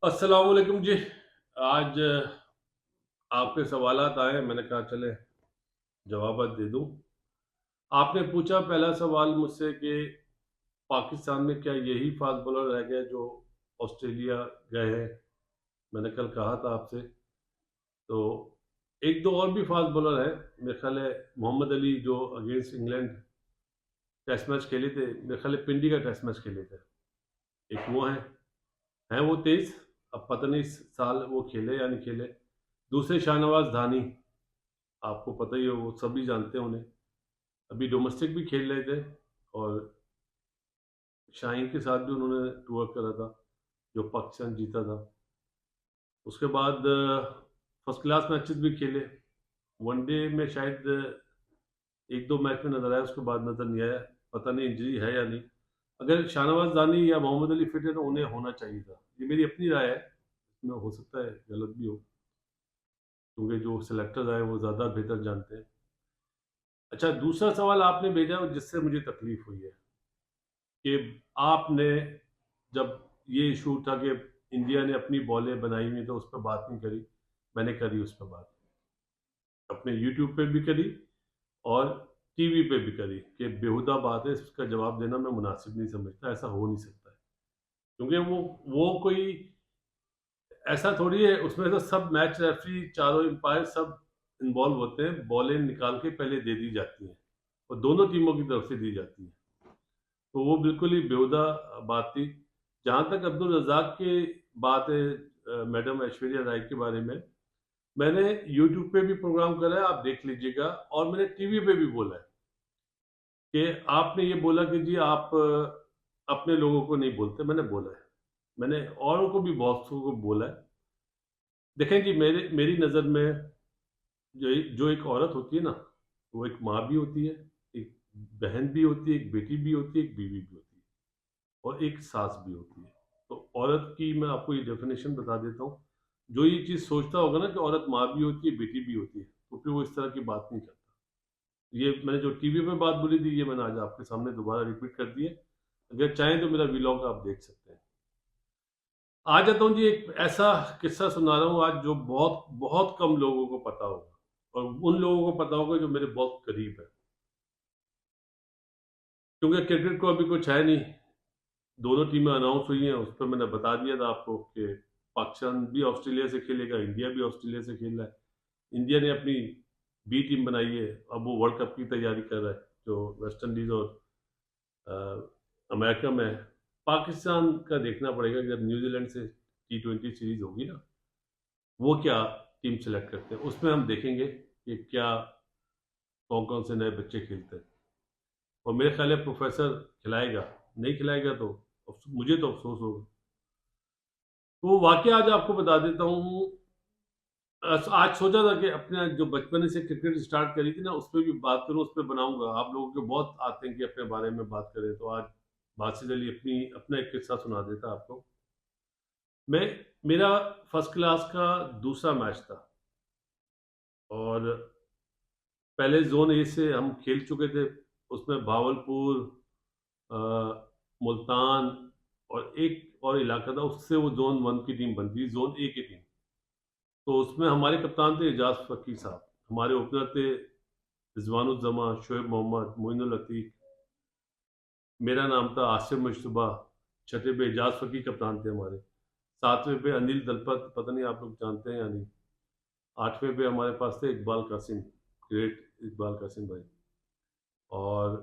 अस्सलाम वालेकुम जी। आज आपके सवालात आए, मैंने कहा चले जवाबात दे दूं। आपने पूछा पहला सवाल मुझसे कि पाकिस्तान में क्या यही फास्ट बॉलर रह गए जो ऑस्ट्रेलिया गए हैं। मैंने कल कहा था आपसे। तो एक दो और भी फास्ट बॉलर हैं, मेरे ख्याल है मोहम्मद अली जो अगेंस्ट इंग्लैंड टेस्ट मैच खेले थे, मेरे ख्याल है पिंडी का टेस्ट मैच खेले थे। एक वो हैं वो 23। अब पता नहीं इस साल वो खेले या नहीं खेले। दूसरे शाहनवाज धानी, आपको पता ही हो, वो सभी जानते हैं उन्हें। अभी डोमेस्टिक भी खेल रहे थे और शाहीन के साथ भी उन्होंने टूर करा था जो पाकिस्तान जीता था। उसके बाद फर्स्ट क्लास मैचेस भी खेले। वनडे में शायद एक दो मैच में नजर आया, उसके बाद नजर नहीं आया। पता नहीं इंजरी है या नहीं। अगर शाहनवाज दानी या मोहम्मद अली फिट है तो उन्हें होना चाहिए था। ये मेरी अपनी राय है, इसमें हो सकता है गलत भी हो, क्योंकि जो सिलेक्टर्स आए वो ज़्यादा बेहतर जानते हैं। अच्छा, दूसरा सवाल आपने भेजा जिससे मुझे तकलीफ हुई है कि आपने जब ये इशू उठा कि इंडिया ने अपनी बॉलें बनाई हुई तो उस पर बात नहीं करी। मैंने करी उस पर बात, अपने यूट्यूब पे भी करी और टीवी पे भी करी कि बेहुदा बात है, इसका जवाब देना मैं मुनासिब नहीं समझता, ऐसा हो नहीं सकता है। क्योंकि वो कोई ऐसा थोड़ी है, उसमें तो सब मैच रेफरी चारों अंपायर सब इन्वॉल्व होते हैं। बॉलें निकाल के पहले दे दी जाती हैं और दोनों टीमों की तरफ से दी जाती हैं। तो वो बिल्कुल ही बेहुदा बात थी। जहाँ तक अब्दुल रज़ाक की बात है, मैडम ऐश्वर्या राय के बारे में, मैंने यूट्यूब पे भी प्रोग्राम करा है, आप देख लीजिएगा। और मैंने टीवी पे भी बोला है कि आपने ये बोला कि जी आप अपने लोगों को नहीं बोलते। मैंने बोला है, मैंने औरों को भी बहुत को बोला है। देखें जी, मेरी नज़र में जो एक औरत होती है ना, वो एक माँ भी होती है, एक बहन भी होती है, एक बेटी भी होती है, एक बीवी भी होती है और एक सास भी होती है। तो औरत की मैं आपको ये डेफिनेशन बता देता हूँ। जो ये चीज़ सोचता होगा ना कि औरत माँ भी होती है, बेटी भी होती है, तो फिर वो इस तरह की बात नहीं करता। ये मैंने जो टीवी पे बात बोली थी, ये मैंने आज आपके सामने दोबारा रिपीट कर दी है। अगर चाहें तो मेरा वीलॉग आप देख सकते हैं। आ जाता हूँ जी, एक ऐसा किस्सा सुना रहा हूँ आज जो बहुत बहुत कम लोगों को पता होगा, और उन लोगों को पता होगा जो मेरे बहुत करीब है। क्योंकि क्रिकेट को अभी कुछ है नहीं, दोनों टीमें अनाउंस हुई हैं, उस पर मैंने बता दिया था आपको कि पाकिस्तान भी ऑस्ट्रेलिया से खेलेगा, इंडिया भी ऑस्ट्रेलिया से खेल रहा है। इंडिया ने अपनी बी टीम बनाई है, अब वो वर्ल्ड कप की तैयारी कर रहा है जो वेस्ट इंडीज और अ, अमेरिका में है। पाकिस्तान का देखना पड़ेगा कि जब न्यूजीलैंड से T20 सीरीज होगी ना, वो क्या टीम सेलेक्ट करते हैं, उसमें हम देखेंगे कि क्या कौन कौन से नए बच्चे खेलते हैं। और मेरे ख्याल है प्रोफेसर खिलाएगा, नहीं खिलाएगा तो मुझे तो अफसोस होगा। तो वो वाकया आज आपको बता देता हूँ। आज सोचा था कि अपने जो बचपन से क्रिकेट स्टार्ट करी थी ना, उस पर भी बात करूँ, उस पर बनाऊंगा। आप लोगों के बहुत आते हैं कि अपने बारे में बात करें, तो आज बासित अली अपना एक किस्सा सुना देता आपको। मैं मेरा फर्स्ट क्लास का दूसरा मैच था और पहले जोन ए से हम खेल चुके थे। उसमें भावलपुर, अ, मुल्तान और एक और इलाका था, उससे वो जोन वन की टीम बनती, जोन ए की टीम। तो उसमें हमारे कप्तान थे एजाज फकीर साहब, हमारे ओपनर थे रिजवानुज्जमा, शोएब मोहम्मद, मोइनुल लतीफ। मेरा नाम था आसिम मुश्तबा। छठे पे एजाज फकीर कप्तान थे हमारे। सातवें पे अनिल दलपत, पता नहीं आप लोग जानते हैं या नहीं। आठवें पे हमारे पास थे इकबाल कासिम, ग्रेट इकबाल कासिम भाई। और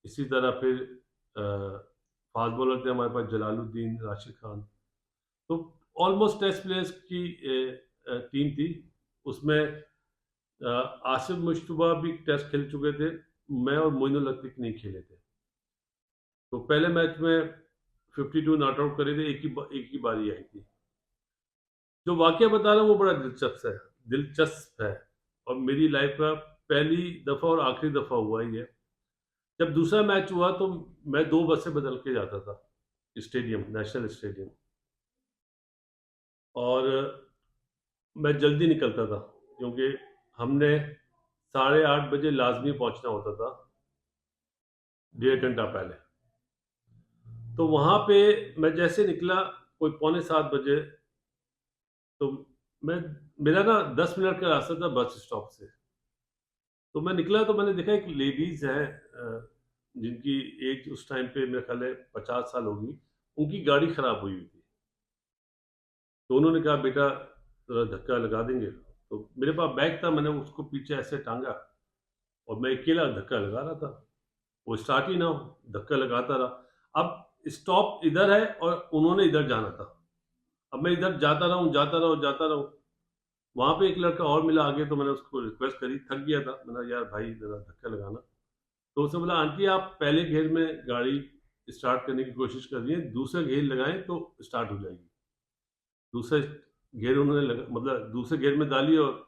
इसी तरह फिर फास्ट बॉलर थे हमारे पास जलालुद्दीन, राशिद खान। तो ऑलमोस्ट टेस्ट प्लेयर्स की टीम थी। उसमें आसिफ मुश्तबा भी टेस्ट खेल चुके थे, मैं और मोइनुल लतीफ नहीं खेले थे। तो पहले मैच में 52 नॉट आउट करे थे, एक ही बारी आई थी। जो वाकया बता रहा हूँ वो बड़ा दिलचस्प है और मेरी लाइफ का पहली दफा और आखिरी दफा हुआ ही है। जब दूसरा मैच हुआ तो मैं दो बसें बदल के जाता था स्टेडियम, नेशनल स्टेडियम। और मैं जल्दी निकलता था क्योंकि हमने 8:30 बजे लाजमी पहुंचना होता था, 1.5 घंटा पहले। तो वहां पे मैं जैसे निकला, कोई 6:45 बजे, तो मैं मेरा ना 10 मिनट का रास्ता था बस स्टॉप से। तो मैं निकला तो मैंने देखा एक लेडीज़ है जिनकी एज उस टाइम पे मेरा ख़्याल है 50 साल होगी, उनकी गाड़ी ख़राब हुई हुई थी। तो उन्होंने कहा बेटा ज़रा धक्का लगा देंगे? तो मेरे पास बैग था, मैंने उसको पीछे ऐसे टाँगा और मैं अकेला धक्का लगा रहा था। वो स्टार्ट ही ना हो, धक्का लगाता रहा। अब स्टॉप इधर है और उन्होंने इधर जाना था। अब मैं इधर जाता रहा हूँ, जाता रहा हूँ, जाता रहा हूँ। वहाँ पे एक लड़का और मिला आगे, तो मैंने उसको रिक्वेस्ट करी, थक गया था। मैंने कहा यार भाई ज़रा धक्का लगाना। तो उसने बोला आंटी आप पहले गियर में गाड़ी स्टार्ट करने की कोशिश कर रही हैं, दूसरा गियर लगाएँ तो स्टार्ट हो जाएगी। दूसरा गियर उन्होंने मतलब दूसरे गियर में डाली और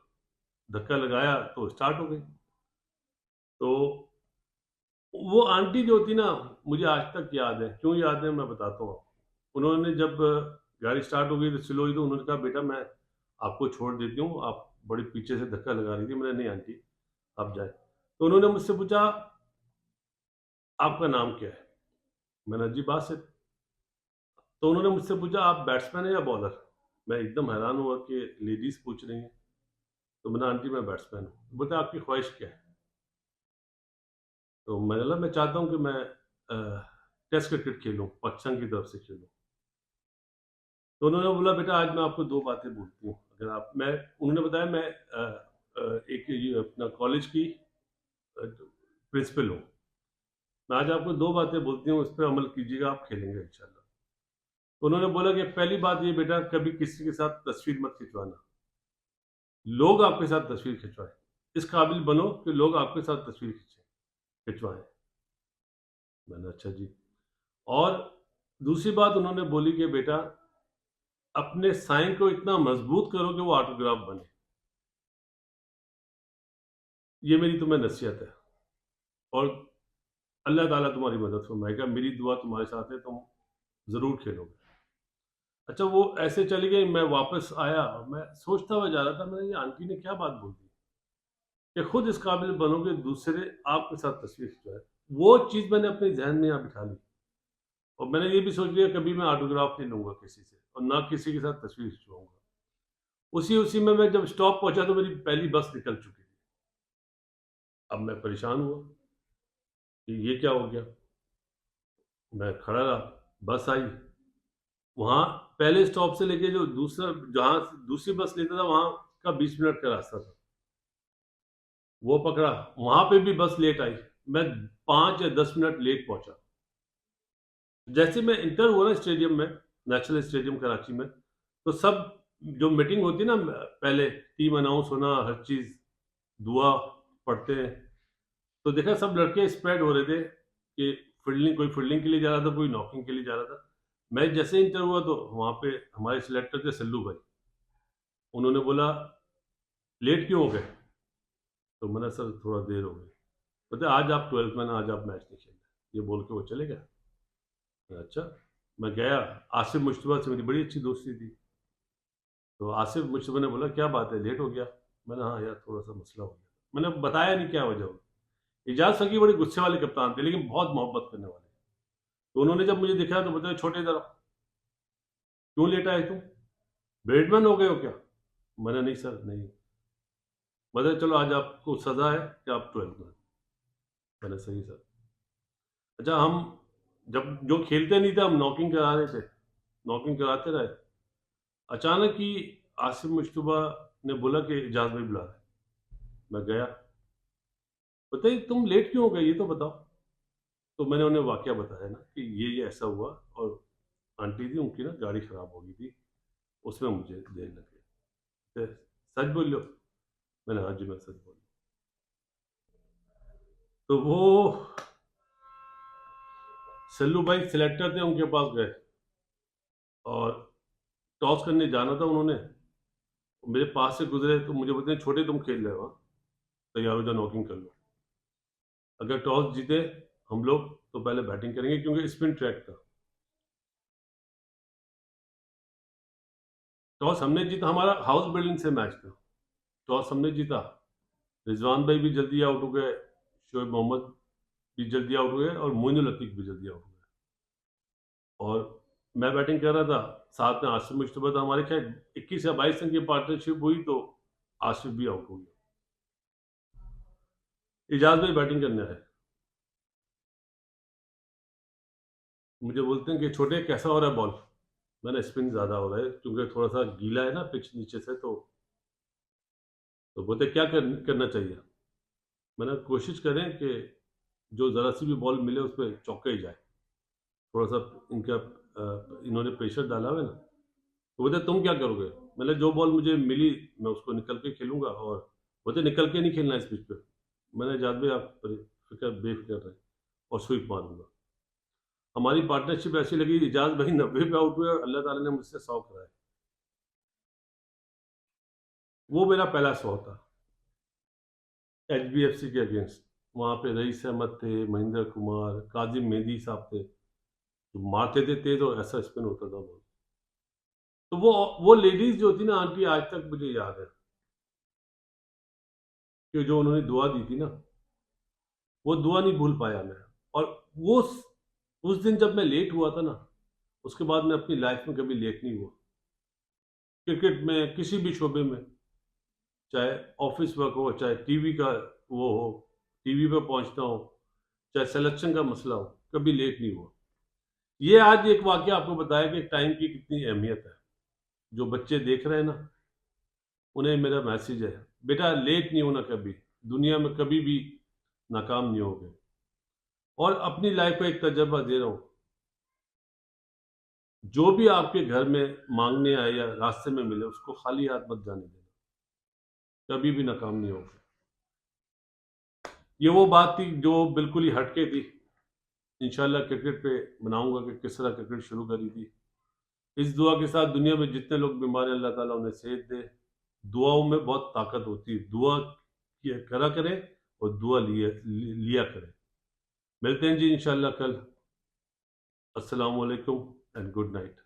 धक्का लगाया तो स्टार्ट हो गई। तो वो आंटी जो थी ना, मुझे आज तक याद है। क्यों याद है मैं बताता हूँ आपको। उन्होंने जब गाड़ी स्टार्ट हो गई तो स्लो हुई, तो उन्होंने कहा बेटा मैं आपको छोड़ देती हूँ, आप बड़े पीछे से धक्का लगा रही थी। मैंने नहीं आंटी आप जाए। तो उन्होंने मुझसे पूछा आपका नाम क्या है? मैंने जी बासित। तो उन्होंने मुझसे पूछा आप बैट्समैन है या बॉलर? मैं एकदम हैरान हुआ कि लेडीज पूछ रही हैं। तो मैंने आंटी मैं बैट्समैन हूँ। बोलते आपकी ख्वाहिश क्या है? तो मैंने बोला मैं चाहता हूँ कि मैं टेस्ट क्रिकेट खेलूँ, पाकिस्तान की तरफ से खेलूँ। तो उन्होंने बोला बेटा आज मैं आपको 2 बातें बोलती हूँ। अगर आप मैं उन्होंने बताया मैं एक ये अपना कॉलेज की प्रिंसिपल हूँ। मैं आज आपको 2 बातें बोलती हूँ, उस पे अमल कीजिएगा, आप खेलेंगे इंशाल्लाह। तो उन्होंने बोला कि पहली बात ये बेटा कभी किसी के साथ तस्वीर मत खिंचवाना। लोग आपके साथ तस्वीर खिंचवाएँ। इस काबिल बनो कि लोग आपके साथ तस्वीर खिंचवाएँ। मैंने अच्छा जी। और दूसरी बात उन्होंने बोली कि बेटा अपने साइन को इतना मजबूत करो कि वो ऑटोग्राफ बने। ये मेरी तुम्हें नसीहत है। और अल्लाह ताला तुम्हारी मदद फरमाएगा। मेरी दुआ तुम्हारे साथ है, तुम ज़रूर खेलोगे। अच्छा वो ऐसे चली गई, मैं वापस आया और मैं सोचता हुआ जा रहा था, मैंने ये आंटी ने क्या बात बोल दी कि खुद इस काबिल बनो कि दूसरे आपके साथ तस्वीर खिंचवाए। वो चीज़ मैंने अपने ज़हन में यहाँ बिठा ली और मैंने ये भी सोच लिया कभी मैं ऑटोग्राफ नहीं लूँगा किसी से और ना किसी के साथ तस्वीर खिंचवाऊँगा। उसी उसी में मैं जब स्टॉप पहुँचा तो मेरी पहली बस निकल चुकी थी। अब मैं परेशान हुआ कि ये क्या हो गया? मैं खड़ा रहा, बस आई। वहाँ पहले स्टॉप से लेके जो दूसरा जहाँ दूसरी बस लेता था वहाँ का 20 मिनट का रास्ता था। वो पकड़ा, वहाँ पे भी बस लेट आई। मैं 5 या 10 मिनट लेट पहुँचा। जैसे मैं इंटर हुआ ना स्टेडियम में, नेशनल स्टेडियम कराची में, तो सब जो मीटिंग होती है ना पहले टीम अनाउंस होना, हर चीज़, दुआ पढ़ते हैं। तो देखा सब लड़के स्प्रेड हो रहे थे कि फील्डिंग कोई फील्डिंग के लिए जा रहा था, कोई नॉकिंग के लिए जा रहा था। मैं जैसे ही इंटर हुआ तो वहाँ पे हमारे सिलेक्टर थे सल्लू भाई। उन्होंने बोला लेट क्यों हो गए? तो मैंने सर थोड़ा देर हो गई। बोलते आज आप 12th मैन, आज आप मैच नहीं खेलना। ये बोल के वो चले गए। मैंने, अच्छा। मैं गया, आसिफ मुश्तबा से मेरी बड़ी अच्छी दोस्ती थी। तो आसिफ मुश्तबा ने बोला क्या बात है लेट हो गया? मैंने हाँ यार थोड़ा सा मसला हो गया। मैंने बताया नहीं क्या वजह हो। इजाज सकी बड़े गुस्से वाले कप्तान थे लेकिन बहुत मोहब्बत करने वाले। तो उन्होंने जब मुझे दिखाया तो बताया छोटे जरा क्यों लेट आए तुम? बैट्समैन हो गए हो क्या? मैंने नहीं सर नहीं। मतलब चलो आज आपको सजा है कि आप 12th में। मैंने सही सर। अच्छा हम जब जो खेलते नहीं थे हम नॉकिंग करा रहे थे, नॉकिंग कराते रहे। अचानक ही आसिफ मुश्तबा ने बोला कि इजाज भाई बुला रहे हैं। मैं गया। बताइए तुम लेट क्यों हो गए ये तो बताओ। तो मैंने उन्हें वाकया बताया ना कि ये ऐसा हुआ और आंटी थी उनकी ना गाड़ी खराब हो गई थी, उसमें मुझे देर लग गई। तो सच बोल लो। मैंने हाँ जी मैं सच बोल। तो वो सल्लू भाई सिलेक्टर थे, उनके पास गए और टॉस करने जाना था उन्होंने। मेरे पास से गुजरे तो मुझे बोलते हैं छोटे तुम खेल रहे हो हाँ? तैयार हो जाओ नॉकिंग कर लो। अगर टॉस जीते हम लोग तो पहले बैटिंग करेंगे क्योंकि स्पिन ट्रैक था। टॉस हमने जीता, हमारा हाउस बिल्डिंग से मैच था। टॉस हमने जीता, रिजवान भाई भी जल्दी आउट हो गए, शोएब मोहम्मद भी जल्दी आउट हो गए और मोइनुल लतीफ भी जल्दी आउट हो गए। और मैं बैटिंग कर रहा था, साथ में आसिफ मुश्तबा था, हमारे खैर 21 या 22 रन की पार्टनरशिप हुई तो आसिफ भी आउट हो गया। इजाज भाई बैटिंग करने आए, मुझे बोलते हैं कि छोटे कैसा हो रहा है बॉल। मैंने स्पिन ज़्यादा हो रहा है क्योंकि थोड़ा सा गीला है ना पिच नीचे से, तो बोलते करना चाहिए। मैंने कोशिश करें कि जो ज़रा सी भी बॉल मिले उस पर चौका ही जाए। थोड़ा सा इनका इन्होंने प्रेशर डाला हुआ है ना, तो बोलते तुम क्या करोगे। मैंने जो बॉल मुझे मिली मैं उसको निकल के खेलूंगा, और बोलते निकल के नहीं खेलना इस पिच पे। मैंने जाद भाई आप फिक्र बेफिक्र रहे, और स्वीप मारूंगा। हमारी पार्टनरशिप ऐसी लगी, इजाज भाई 90 पे आउट हुए और अल्लाह ताला ने मुझसे 100 कराए। वो मेरा पहला 100 था, HBFC के अगेंस्ट। वहाँ पे रईस अहमद थे, महेंद्र कुमार, काजिम मेहदी साहब थे, जो मारते थे तेज और ऐसा स्पिन होता था बॉल। तो वो लेडीज जो थी ना आंटी, आज तक मुझे याद है कि जो उन्होंने दुआ दी थी ना, वो दुआ नहीं भूल पाया मैं। और वो उस दिन जब मैं लेट हुआ था ना, उसके बाद मैं अपनी लाइफ में कभी लेट नहीं हुआ। क्रिकेट में किसी भी शोबे में, चाहे ऑफिस वर्क हो, चाहे टीवी का वो हो, टीवी पे पहुंचना हो, चाहे सिलेक्शन का मसला हो, कभी लेट नहीं हुआ। ये आज एक वाकया आपको बताया कि टाइम की कितनी अहमियत है। जो बच्चे देख रहे हैं ना, उन्हें मेरा मैसेज है, बेटा लेट नहीं होना कभी, दुनिया में कभी भी नाकाम नहीं होगे। और अपनी लाइफ का एक तजर्बा दे रहा हूँ, जो भी आपके घर में मांगने आए या रास्ते में मिले उसको खाली हाथ मत जाने देना, कभी भी नाकाम नहीं होगा। ये वो बात थी जो बिल्कुल ही हटके थी। इंशाल्लाह क्रिकेट पे बनाऊंगा कि किस तरह क्रिकेट शुरू करी थी। इस दुआ के साथ दुनिया में जितने लोग बीमार हैं अल्लाह ताला उन्हें सेहत दे। दुआओं में बहुत ताकत होती है, दुआ करा करें और दुआ लिया करें। मिलते हैं जी इंशाल्लाह कल। अस्सलाम वालेकुम एंड गुड नाइट।